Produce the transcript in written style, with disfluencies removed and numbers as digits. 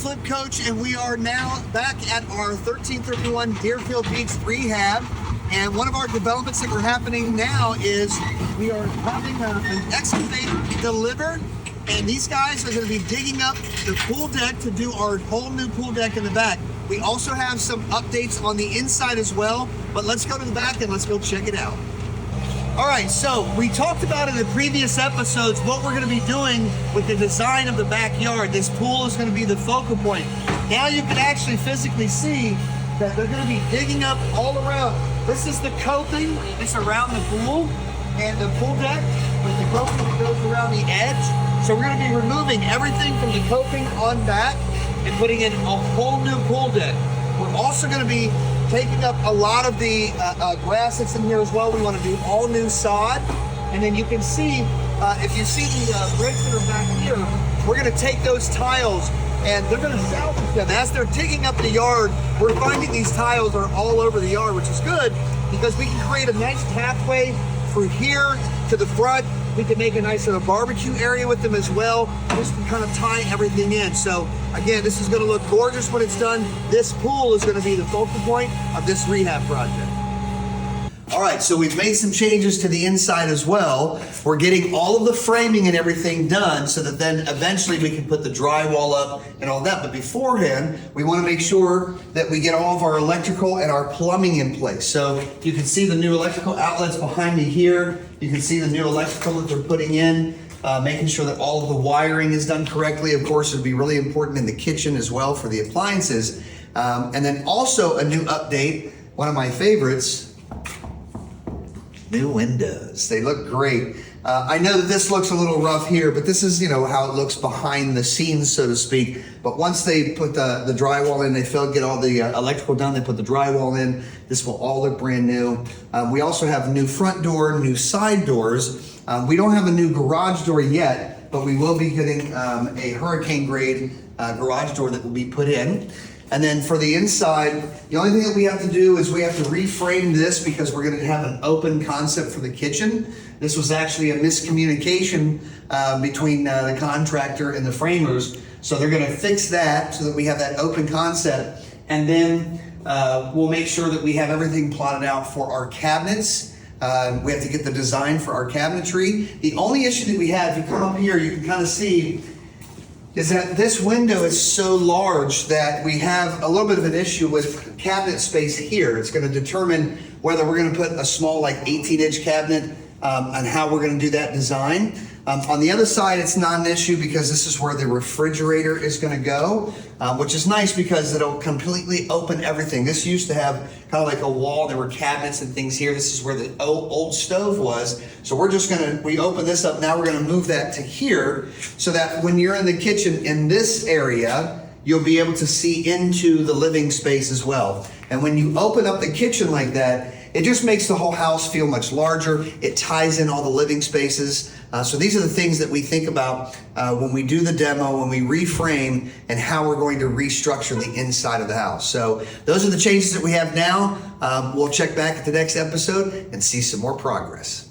Flip Coach, and we are now back at our 1331 Deerfield Beach rehab. And one of our developments that are happening now is we are having an excavator delivered, and these guys are going to be digging up the pool deck to do our whole new pool deck in the back. We also have some updates on the inside as well, but let's go to the back and let's go check it out. All right, so we talked about in the previous episodes what we're going to be doing with the design of the backyard. This pool is going to be the focal point. Now you can actually physically see that they're going to be digging up all around. This is the coping that's around the pool and the pool deck with the coping that goes around the edge. So we're going to be removing everything from the coping on back and putting in a whole new pool deck. We're also going to be taking up a lot of the grass that's in here as well. We want to do all new sod. And then you can see, if you see the bricks that are back here, we're going to take those tiles and they're going to salvage them. As they're digging up the yard, we're finding these tiles are all over the yard, which is good because we can create a nice pathway through here to the front. We can make a nice little barbecue area with them as well, just to kind of tie everything in. So again, this is going to look gorgeous when it's done. This pool is going to be the focal point of this rehab project. All right, so we've made some changes to the inside as well. We're getting all of the framing and everything done so that then eventually we can put the drywall up and all that. But beforehand, we want to make sure that we get all of our electrical and our plumbing in place. So you can see the new electrical outlets behind me here. You can see the new electrical that they're putting in, making sure that all of the wiring is done correctly. Of course, it'd be really important in the kitchen as well for the appliances. And then also a new update, one of my favorites, new windows. They look great. I know that this looks a little rough here, but this is, how it looks behind the scenes, so to speak. But once they put the drywall in, get all the electrical done, they put the drywall in, this will all look brand new. We also have new front door, new side doors. We don't have a new garage door yet, but we will be getting a hurricane grade garage door that will be put in. And then for the inside, the only thing that we have to do is we have to reframe this because we're going to have an open concept for the kitchen. This was actually a miscommunication between the contractor and the framers. So they're going to fix that so that we have that open concept. And then we'll make sure that we have everything plotted out for our cabinets. We have to get the design for our cabinetry. The only issue that we have, if you come up here, you can kind of see, is that this window is so large that we have a little bit of an issue with cabinet space here. It's going to determine whether we're going to put a small 18-inch cabinet and how we're going to do that design. On the other side, it's not an issue because this is where the refrigerator is going to go, which is nice because it'll completely open everything. This used to have kind of like a wall. There were cabinets and things here. This is where the old stove was. So we open this up. Now we're going to move that to here so that when you're in the kitchen in this area, you'll be able to see into the living space as well. And when you open up the kitchen like that, it just makes the whole house feel much larger. It ties in all the living spaces. So these are the things that we think about when we do the demo, when we reframe, and how we're going to restructure the inside of the house. So those are the changes that we have now. We'll check back at the next episode and see some more progress.